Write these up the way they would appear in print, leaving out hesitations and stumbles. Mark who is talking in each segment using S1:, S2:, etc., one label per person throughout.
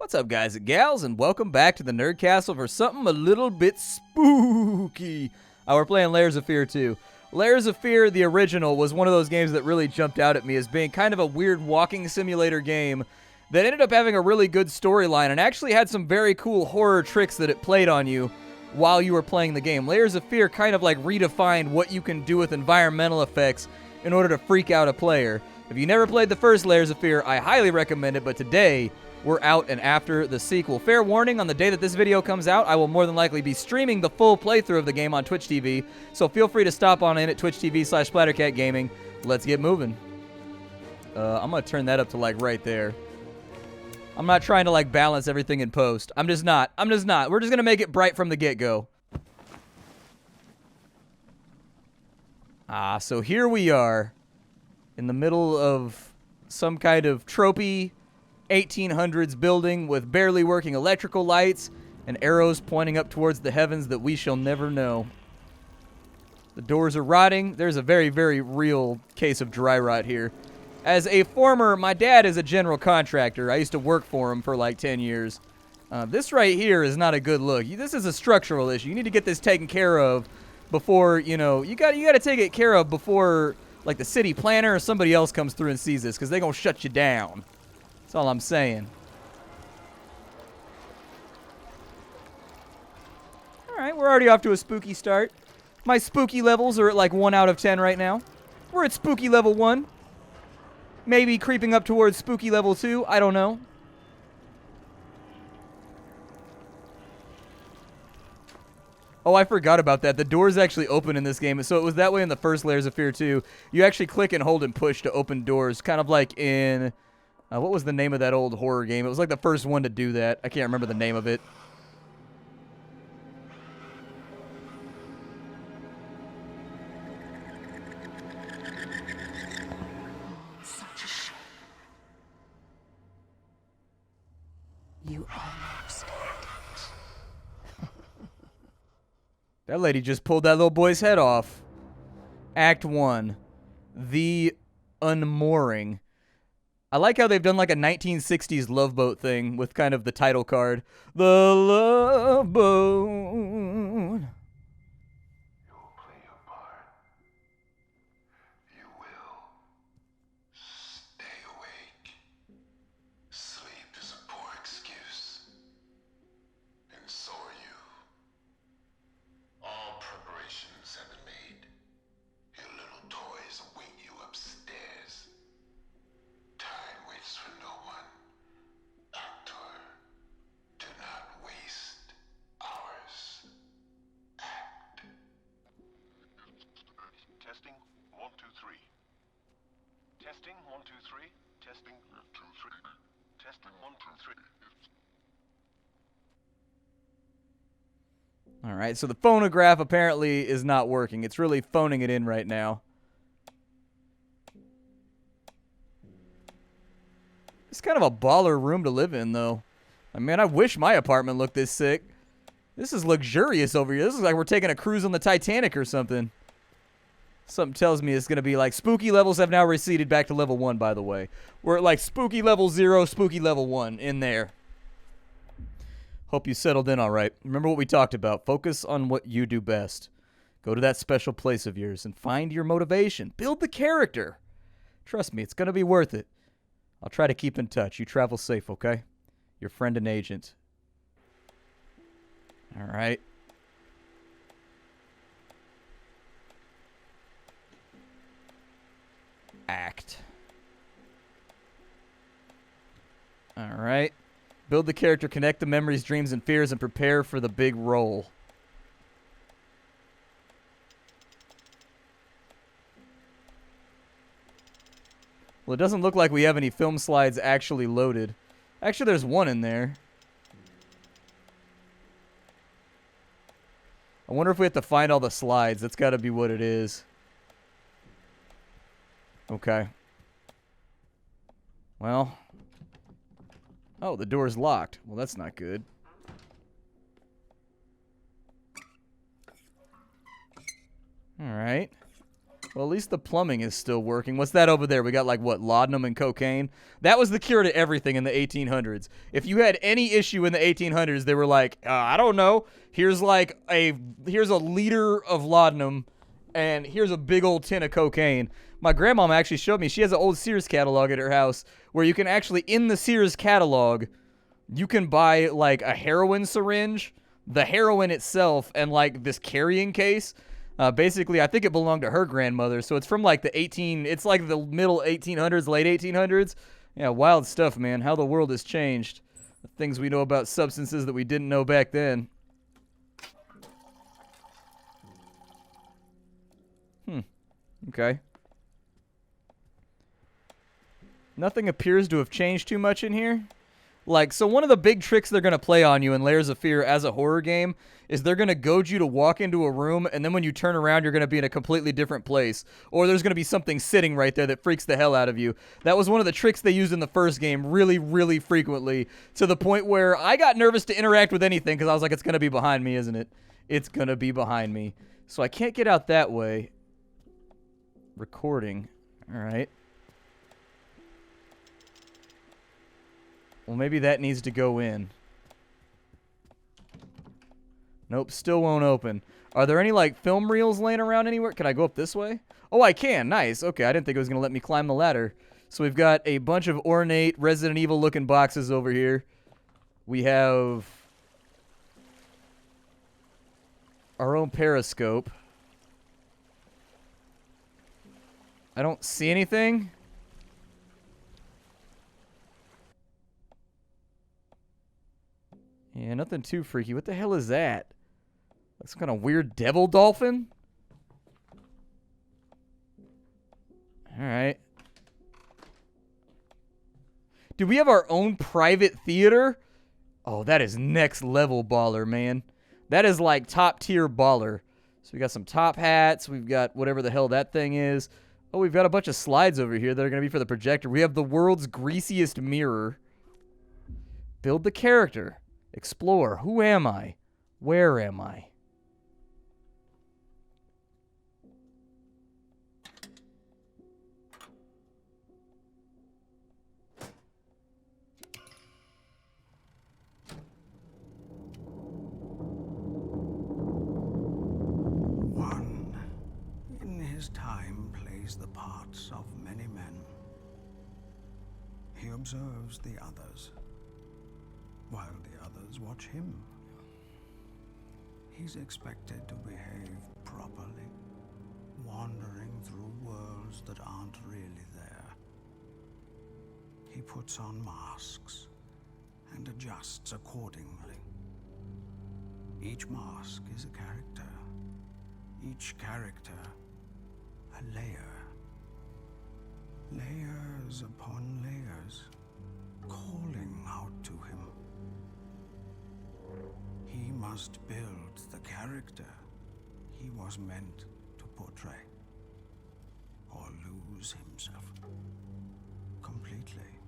S1: What's up, guys and gals, and welcome back to the Nerd Castle for something a little bit spooky. We're playing Layers of Fear 2. Layers of Fear, the original, was one of those games that really jumped out at me as being kind of a weird walking simulator game that ended up having a really good storyline and actually had some very cool horror tricks that it played on you while you were playing the game. Layers of Fear kind of like redefined what you can do with environmental effects in order to freak out a player. If you never played the first Layers of Fear, I highly recommend it, but today we're out and after the sequel. Fair warning, on the day that this video comes out, I will more than likely be streaming the full playthrough of the game on Twitch TV, so feel free to stop on in at Twitch TV/SplatterCatGaming. Let's get moving. I'm going to turn that up to like right there. I'm not trying to like balance everything in post. I'm just not. We're just going to make it bright from the get-go. So here we are in the middle of some kind of tropey 1800s building with barely working electrical lights and arrows pointing up towards the heavens that we shall never know. The doors are rotting. There's a very, very real case of dry rot here. As a my dad is a general contractor. I used to work for him for like 10 years. This right here is not a good look. This is a structural issue. You need to get this taken care of before, you got to take it care of before like the city planner or somebody else comes through and sees this, because they're going to shut you down. That's all I'm saying. Alright, we're already off to a spooky start. My spooky levels are at like 1 out of 10 right now. We're at spooky level 1. Maybe creeping up towards spooky level 2. I don't know. Oh, I forgot about that. The doors actually open in this game. So it was that way in the first Layers of Fear 2. You actually click and hold and push to open doors. Kind of like in... what was the name of that old horror game? It was like the first one to do that. I can't remember the name of it.
S2: Such a shame. You almost had it.
S1: That lady just pulled that little boy's head off. Act 1. The Unmooring. I like how they've done like a 1960s Love Boat thing with kind of the title card. The Love Boat.
S3: You will play your part. You will stay awake. Sleep is a poor excuse. And so are you. All preparations have been made. Your little toys await you upstairs. Time waits for no one. Actor, do not waste hours. Act.
S4: Testing 1 2 3. Testing 1 2 3. Testing 1 2 3. Testing 1 2 3.
S1: All right, so the phonograph apparently is not working. It's really phoning it in right now. It's kind of a baller room to live in, though. I mean, I wish my apartment looked this sick. This is luxurious over here. This is like we're taking a cruise on the Titanic or something. Something tells me it's going to be like spooky levels have now receded back to level 1, by the way. We're at like spooky level 0, spooky level 1 in there. Hope you settled in all right. Remember what we talked about. Focus on what you do best. Go to that special place of yours and find your motivation. Build the character. Trust me, it's going to be worth it. I'll try to keep in touch. You travel safe, okay? Your friend and agent. All right. Act. All right. Build the character, connect the memories, dreams, and fears, and prepare for the big role. Well, it doesn't look like we have any film slides actually loaded. Actually, there's one in there. I wonder if we have to find all the slides. That's got to be what it is. Okay. Well. Oh, the door's locked. Well, that's not good. All right. Well, at least the plumbing is still working. What's that over there? We got like what, laudanum and cocaine? That was the cure to everything in the 1800s. If you had any issue in the 1800s, they were like, I don't know. Here's a liter of laudanum, and here's a big old tin of cocaine. My grandmom actually showed me. She has an old Sears catalog at her house where you can actually, in the Sears catalog, you can buy like a heroin syringe, the heroin itself, and like this carrying case. Basically, I think it belonged to her grandmother, so it's from like it's like the middle 1800s, late 1800s. Yeah, wild stuff, man. How the world has changed. The things we know about substances that we didn't know back then. Okay. Nothing appears to have changed too much in here. Like, so one of the big tricks they're going to play on you in Layers of Fear as a horror game is they're going to goad you to walk into a room, and then when you turn around, you're going to be in a completely different place. Or there's going to be something sitting right there that freaks the hell out of you. That was one of the tricks they used in the first game really, really frequently, to the point where I got nervous to interact with anything because I was like, it's going to be behind me, isn't it? It's going to be behind me. So I can't get out that way. Recording. All right. Well, maybe that needs to go in. Nope, still won't open. Are there any, like, film reels laying around anywhere? Can I go up this way? Oh, I can. Nice. Okay, I didn't think it was going to let me climb the ladder. So we've got a bunch of ornate Resident Evil-looking boxes over here. We have our own periscope. I don't see anything. Yeah, nothing too freaky. What the hell is that? That's some kind of weird devil dolphin? Alright. Do we have our own private theater? Oh, that is next level baller, man. That is like top tier baller. So we got some top hats. We've got whatever the hell that thing is. Oh, we've got a bunch of slides over here that are going to be for the projector. We have the world's greasiest mirror. Build the character. Explore. Who am I? Where am I?
S5: One, in his time, plays the parts of many men. He observes the others, while the others watch him. He's expected to behave properly, wandering through worlds that aren't really there. He puts on masks and adjusts accordingly. Each mask is a character. Each character a layer. Layers upon layers, calling out to him. He must build the character he was meant to portray, or lose himself completely.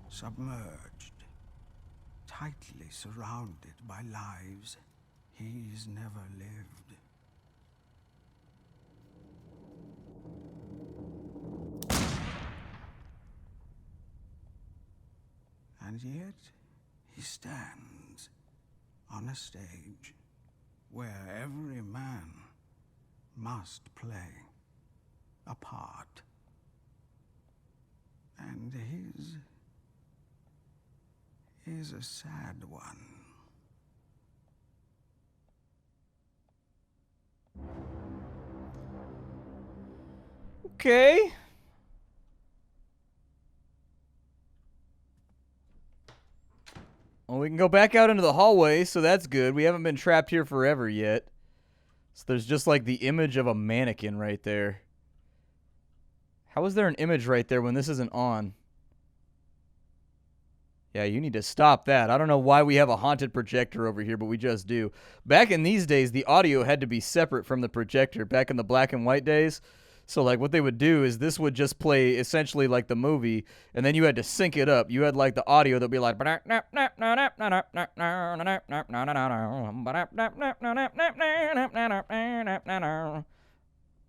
S5: Submerged, tightly surrounded by lives he's never lived. And yet, he stands on a stage where every man must play a part. And his is a sad one.
S1: Okay. Well, we can go back out into the hallway, so that's good. We haven't been trapped here forever yet. So there's just like the image of a mannequin right there. How is there an image right there when this isn't on? Yeah, you need to stop that. I don't know why we have a haunted projector over here, but we just do. Back in these days, the audio had to be separate from the projector. Back in the black and white days. So, like, what they would do is this would just play essentially like the movie, and then you had to sync it up. You had, like, the audio that would be like...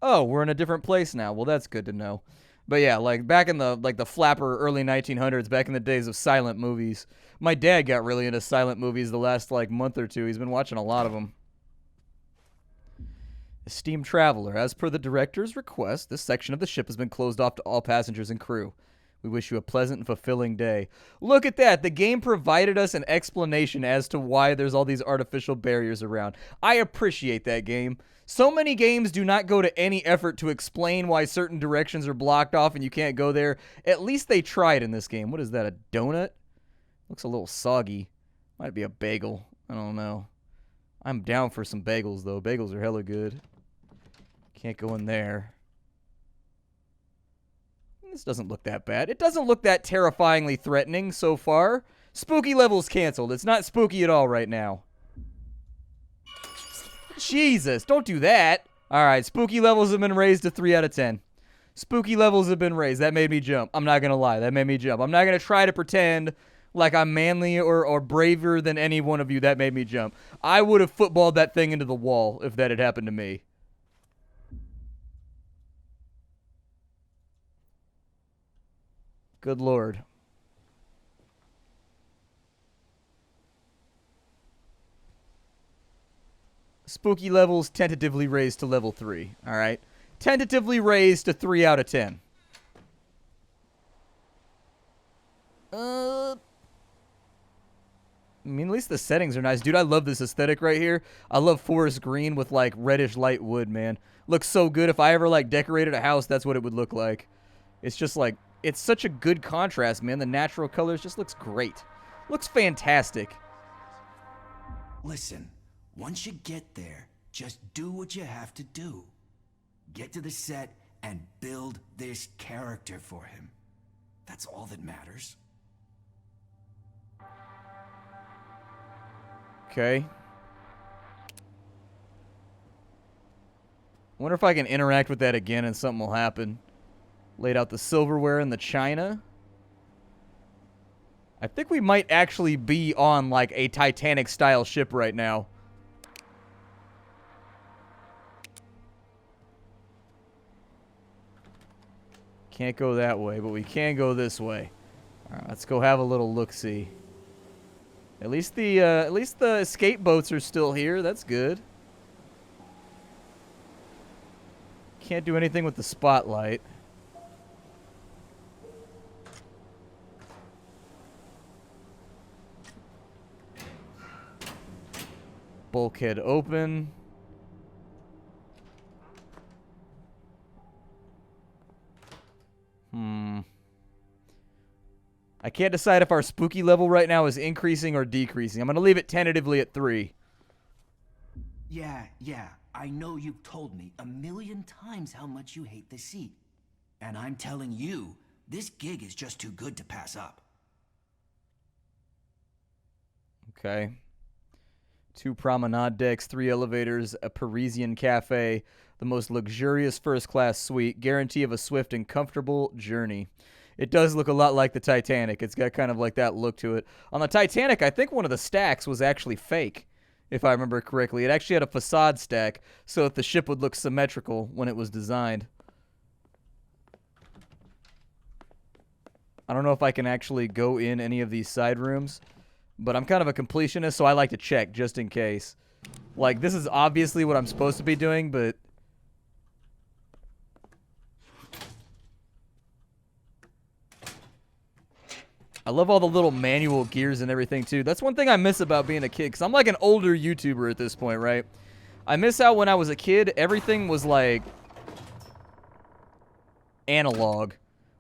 S1: Oh, we're in a different place now. Well, that's good to know. But yeah, like back in the flapper early 1900s, back in the days of silent movies. My dad got really into silent movies the last like month or two. He's been watching a lot of them. Esteemed traveler, as per the director's request, this section of the ship has been closed off to all passengers and crew. We wish you a pleasant and fulfilling day. Look at that. The game provided us an explanation as to why there's all these artificial barriers around. I appreciate that game. So many games do not go to any effort to explain why certain directions are blocked off and you can't go there. At least they tried in this game. What is that, a donut? Looks a little soggy. Might be a bagel. I don't know. I'm down for some bagels, though. Bagels are hella good. Can't go in there. This doesn't look that bad. It doesn't look that terrifyingly threatening so far. Spooky level's canceled. It's not spooky at all right now. Jesus, don't do that. All right, spooky levels have been raised to 3 out of 10. Spooky levels have been raised. That made me jump. I'm not going to lie. That made me jump. I'm not going to try to pretend like I'm manly or braver than any one of you. That made me jump. I would have footballed that thing into the wall if that had happened to me. Good Lord. Spooky levels tentatively raised to level 3. All right. Tentatively raised to 3 out of 10. I mean, at least the settings are nice. Dude, I love this aesthetic right here. I love forest green with, like, reddish light wood, man. Looks so good. If I ever, like, decorated a house, that's what it would look like. It's just, like, it's such a good contrast, man. The natural colors just looks great. Looks fantastic.
S6: Listen, once you get there, just do what you have to do. Get to the set and build this character for him. That's all that matters.
S1: Okay. Wonder if I can interact with that again and something will happen. Laid out the silverware and the china. I think we might actually be on like a Titanic-style ship right now. Can't go that way, but we can go this way. All right, let's go have a little look-see. At least the escape boats are still here. That's good. Can't do anything with the spotlight. Bulkhead open. I can't decide if our spooky level right now is increasing or decreasing. I'm going to leave it tentatively at 3.
S6: Yeah, I know you've told me 1,000,000 times how much you hate the sea. And I'm telling you, this gig is just too good to pass up.
S1: Okay. 2 promenade decks, 3 elevators, a Parisian cafe, the most luxurious first-class suite, guarantee of a swift and comfortable journey. It does look a lot like the Titanic. It's got kind of like that look to it. On the Titanic, I think one of the stacks was actually fake, if I remember correctly. It actually had a facade stack so that the ship would look symmetrical when it was designed. I don't know if I can actually go in any of these side rooms, but I'm kind of a completionist, so I like to check just in case. Like, this is obviously what I'm supposed to be doing, but... I love all the little manual gears and everything, too. That's one thing I miss about being a kid, because I'm like an older YouTuber at this point, right? I miss how when I was a kid, everything was, like, analog.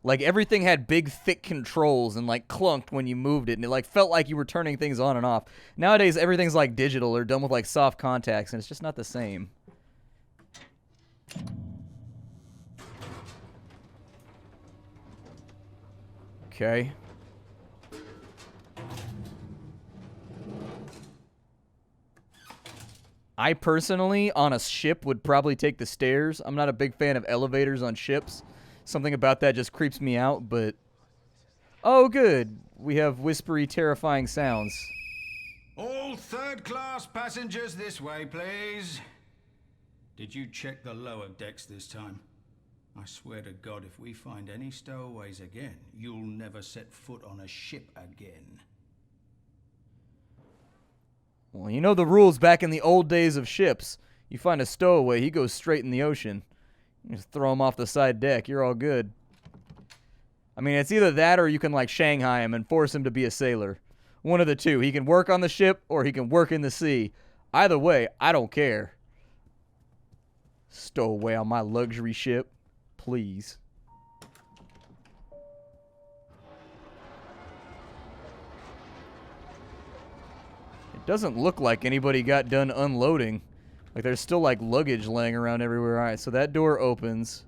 S1: Like, everything had big, thick controls and, like, clunked when you moved it, and it, like, felt like you were turning things on and off. Nowadays, everything's, like, digital or done with, like, soft contacts, and it's just not the same. Okay. I personally, on a ship, would probably take the stairs. I'm not a big fan of elevators on ships. Something about that just creeps me out, but... Oh, good. We have whispery, terrifying sounds.
S5: All third-class passengers this way, please. Did you check the lower decks this time? I swear to God, if we find any stowaways again, you'll never set foot on a ship again.
S1: Well, you know the rules back in the old days of ships. You find a stowaway, he goes straight in the ocean. You just throw him off the side deck, you're all good. I mean, it's either that or you can, like, Shanghai him and force him to be a sailor. One of the two. He can work on the ship or he can work in the sea. Either way, I don't care. Stow away on my luxury ship, please. It doesn't look like anybody got done unloading. Like, there's still, like, luggage laying around everywhere. All right, so that door opens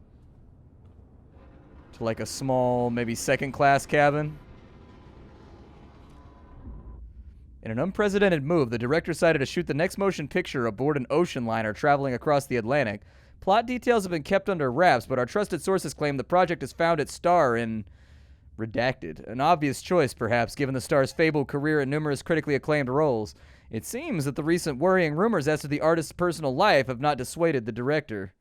S1: to, like, a small, maybe second-class cabin. In an unprecedented move, the director decided to shoot the next motion picture aboard an ocean liner traveling across the Atlantic. Plot details have been kept under wraps, but our trusted sources claim the project has found its star in... redacted. An obvious choice, perhaps, given the star's fabled career and numerous critically acclaimed roles. It seems that the recent worrying rumors as to the artist's personal life have not dissuaded the director.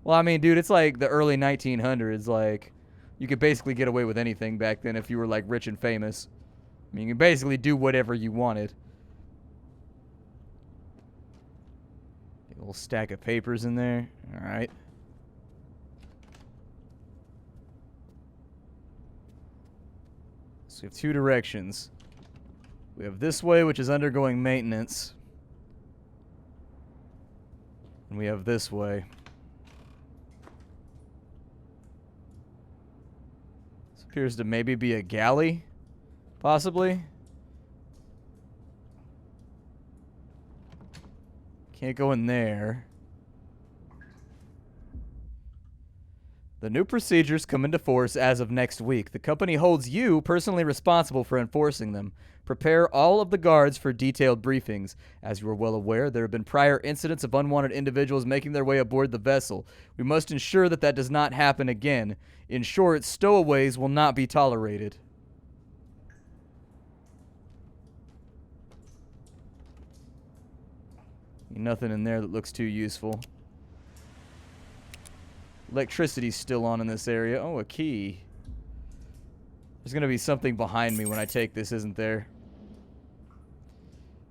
S1: Well, I mean, dude, it's like the early 1900s. Like, you could basically get away with anything back then if you were, like, rich and famous. I mean, you can basically do whatever you wanted. A little stack of papers in there. All right. So we have two directions. We have this way, which is undergoing maintenance. And we have this way. This appears to maybe be a galley, possibly. Can't go in there. The new procedures come into force as of next week. The company holds you personally responsible for enforcing them. Prepare all of the guards for detailed briefings. As you are well aware, there have been prior incidents of unwanted individuals making their way aboard the vessel. We must ensure that that does not happen again. In short, stowaways will not be tolerated. Nothing in there that looks too useful. Electricity's still on in this area. Oh, a key. There's going to be something behind me when I take this, isn't there?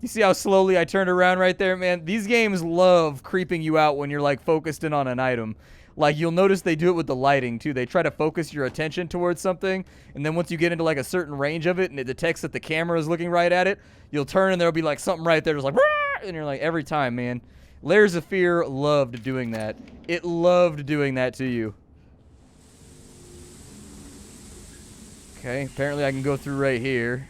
S1: You see how slowly I turned around right there, man? These games love creeping you out when you're, like, focused in on an item. Like, you'll notice they do it with the lighting, too. They try to focus your attention towards something, and then once you get into, like, a certain range of it, and it detects that the camera is looking right at it, you'll turn, and there'll be, like, something right there just like, and you're like, every time, man. Layers of Fear loved doing that. It loved doing that to you. Okay, apparently I can go through right here.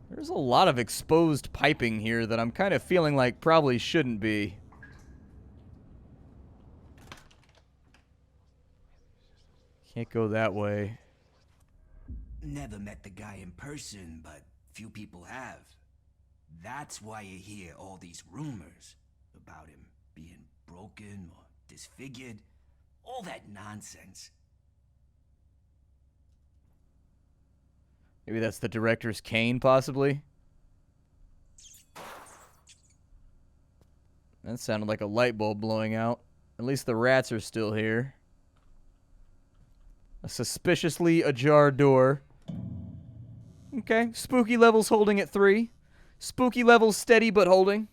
S1: There's a lot of exposed piping here that I'm kind of feeling like probably shouldn't be. Can't go that way.
S6: Never met the guy in person, but few people have. That's why you hear all these rumors about him being broken or disfigured. All that nonsense.
S1: Maybe that's the director's cane, possibly? That sounded like a light bulb blowing out. At least the rats are still here. A suspiciously ajar door. Okay, spooky levels holding at 3. Spooky levels steady but holding.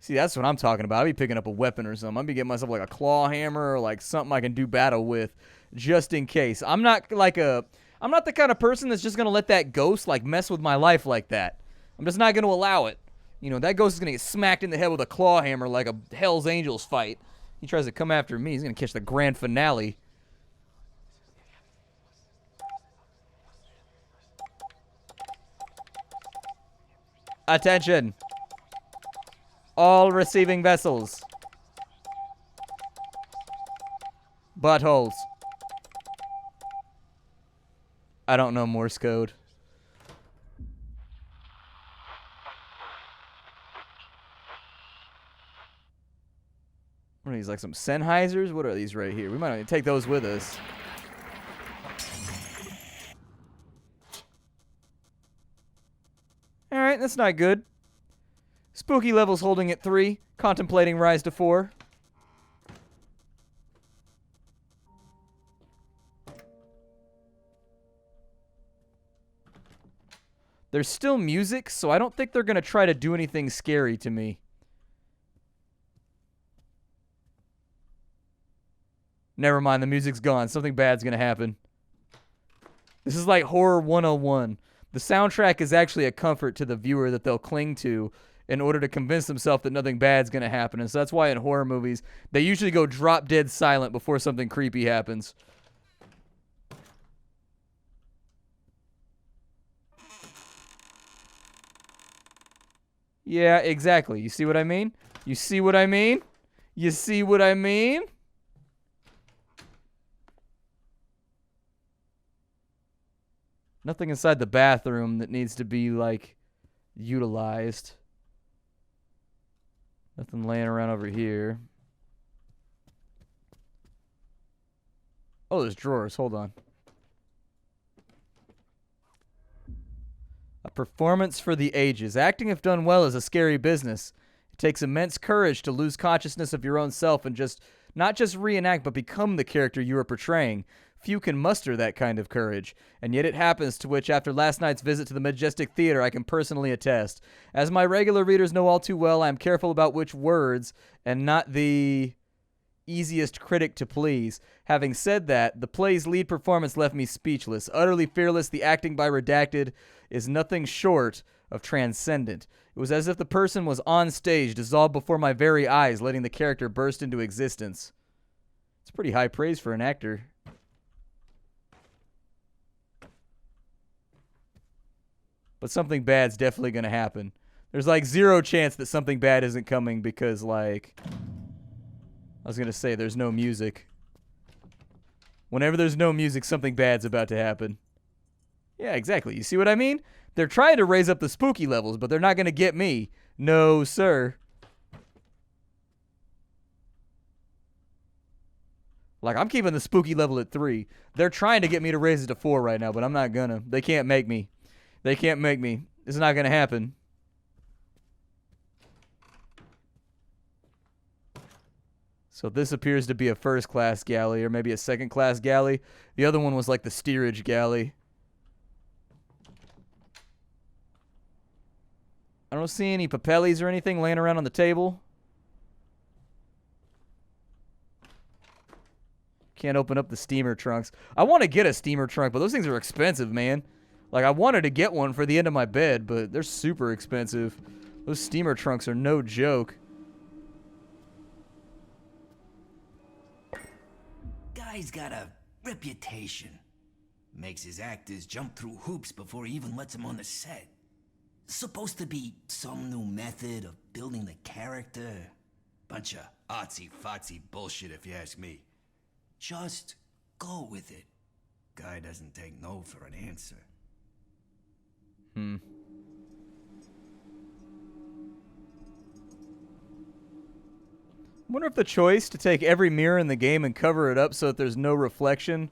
S1: See, that's what I'm talking about. I'll be picking up a weapon or something. I'll be getting myself like a claw hammer or like something I can do battle with just in case. I'm not the kind of person that's just going to let that ghost like mess with my life like that. I'm just not going to allow it. You know, that ghost is going to get smacked in the head with a claw hammer like a Hell's Angels fight. He tries to come after me. He's going to catch the grand finale. Attention. All receiving vessels. Buttholes. I don't know Morse code. What are these, like some Sennheisers? What are these right here? We might not even take those with us. Alright, that's not good. Spooky levels holding at 3. Contemplating rise to 4. There's still music, so I don't think they're going to try to do anything scary to me. Never mind, the music's gone. Something bad's going to happen. This is like Horror 101. The soundtrack is actually a comfort to the viewer that they'll cling to in order to convince themselves that nothing bad's going to happen. And so that's why in horror movies, they usually go drop dead silent before something creepy happens. Yeah, exactly. You see what I mean? You see what I mean? You see what I mean? Nothing inside the bathroom that needs to be, like, utilized. Nothing laying around over here. Oh, there's drawers. Hold on. A performance for the ages. Acting, if done well, is a scary business. It takes immense courage to lose consciousness of your own self and not just reenact, but become the character you are portraying. Few can muster that kind of courage, and yet it happens, to which, after last night's visit to the Majestic Theater, I can personally attest. As my regular readers know all too well, I am careful about which words, and not the easiest critic to please. Having said that, the play's lead performance left me speechless. Utterly fearless, the acting by Redacted is nothing short of transcendent. It was as if the person was on stage, dissolved before my very eyes, letting the character burst into existence. It's pretty high praise for an actor. But something bad's definitely going to happen. There's like 0 chance that something bad isn't coming because, like, I was going to say there's no music. Whenever there's no music, something bad's about to happen. Yeah, exactly. You see what I mean? They're trying to raise up the spooky levels, but they're not going to get me. No, sir. Like, I'm keeping the spooky level at 3. They're trying to get me to raise it to 4 right now, but I'm not gonna. They can't make me. They can't make me. It's not gonna happen. So this appears to be a first-class galley, or maybe a second-class galley. The other one was like the steerage galley. I don't see any papellis or anything laying around on the table. Can't open up the steamer trunks. I want to get a steamer trunk, but those things are expensive, man. Like, I wanted to get one for the end of my bed, but they're super expensive. Those steamer trunks are no joke.
S6: Guy's got a reputation. Makes his actors jump through hoops before he even lets them on the set. Supposed to be some new method of building the character. Bunch of artsy-fartsy bullshit, if you ask me. Just go with it. Guy doesn't take no for an answer.
S1: Wonder if the choice to take every mirror in the game and cover it up so that there's no reflection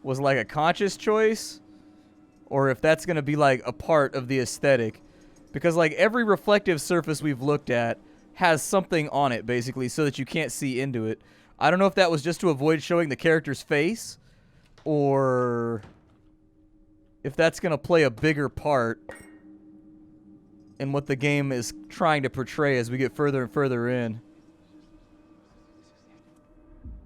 S1: was like a conscious choice, or if that's going to be like a part of the aesthetic. Because like every reflective surface we've looked at has something on it basically so that you can't see into it. I don't know if that was just to avoid showing the character's face, or if that's going to play a bigger part in what the game is trying to portray as we get further and further in.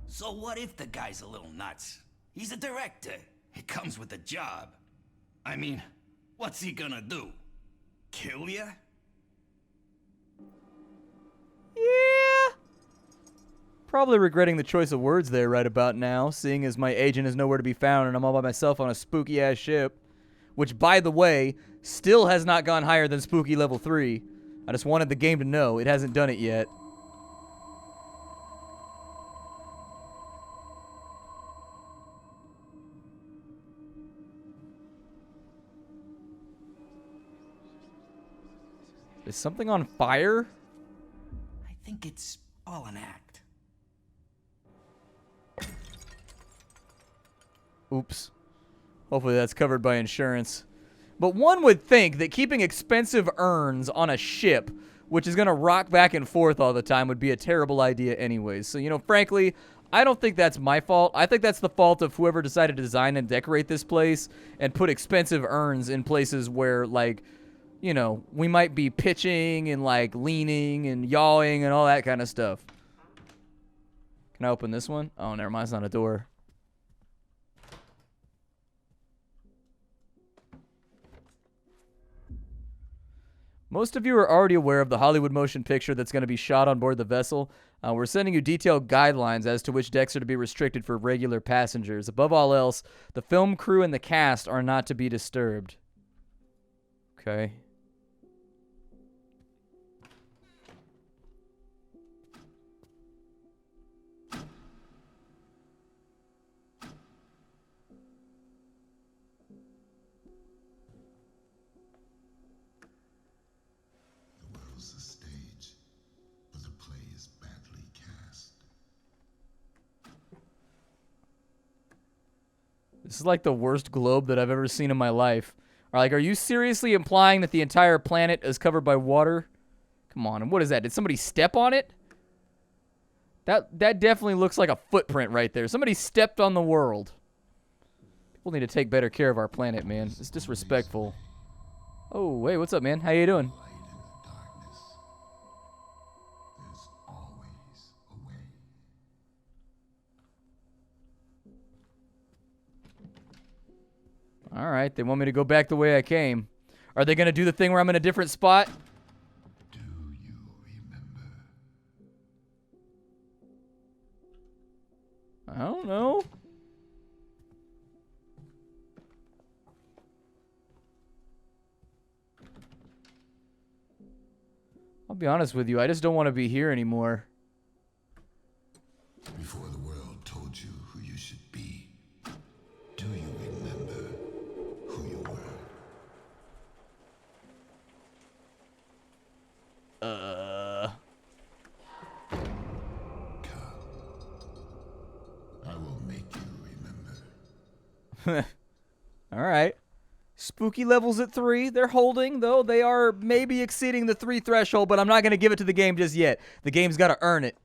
S6: So what if the guy's a little nuts? He's a director. It comes with the job. I mean, what's he gonna do? Kill ya?
S1: Yeah. Probably regretting the choice of words there right about now, seeing as my agent is nowhere to be found and I'm all by myself on a spooky-ass ship. Which, by the way, still has not gone higher than spooky level 3. I just wanted the game to know it hasn't done it yet. Is something on fire?
S6: I think it's all an act.
S1: Oops. Hopefully that's covered by insurance. But one would think that keeping expensive urns on a ship, which is going to rock back and forth all the time, would be a terrible idea anyways. So, you know, frankly, I don't think that's my fault. I think that's the fault of whoever decided to design and decorate this place and put expensive urns in places where, like, you know, we might be pitching and, like, leaning and yawing and all that kind of stuff. Can I open this one? Oh, never mind. It's not a door. Most of you are already aware of the Hollywood motion picture that's going to be shot on board the vessel. We're sending you detailed guidelines as to which decks are to be restricted for regular passengers. Above all else, the film crew and the cast are not to be disturbed. Okay.
S3: The world's a stage, but the play is badly cast.
S1: This is like the worst globe that I've ever seen in my life. Are you seriously implying that the entire planet is covered by water? Come on, and what is that? Did somebody step on it? That definitely looks like a footprint right there. Somebody stepped on the world. People need to take better care of our planet, man. It's disrespectful. Oh, hey, what's up, man? How you doing?
S3: Light in the darkness. There's always a way.
S1: All right, they want me to go back the way I came. Are they going to do the thing where I'm in a different spot?
S3: Do you remember?
S1: I don't know. I'll be honest with you, I just don't want to be here anymore.
S3: Before the world told you who you should be, do you remember who you were? Come. I will make you remember.
S1: All right. Spooky levels at 3. They're holding, though. They are maybe exceeding the 3 threshold, but I'm not going to give it to the game just yet. The game's got to earn it.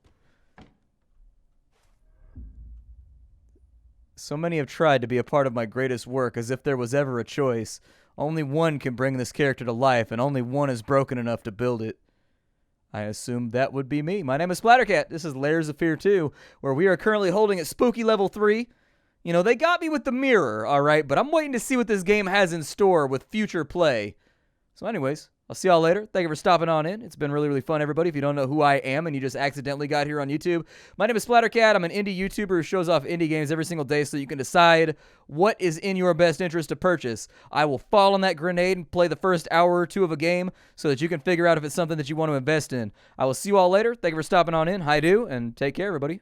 S1: So many have tried to be a part of my greatest work as if there was ever a choice. Only one can bring this character to life, and only one is broken enough to build it. I assume that would be me. My name is Splattercat. This is Layers of Fear 2, where we are currently holding at Spooky Level 3. You know, they got me with the mirror, all right, but I'm waiting to see what this game has in store with future play. So anyways, I'll see y'all later. Thank you for stopping on in. It's been really, really fun, everybody. If you don't know who I am and you just accidentally got here on YouTube, my name is Splattercat. I'm an indie YouTuber who shows off indie games every single day so you can decide what is in your best interest to purchase. I will fall on that grenade and play the first hour or two of a game so that you can figure out if it's something that you want to invest in. I will see you all later. Thank you for stopping on in. Hi-do, and take care, everybody.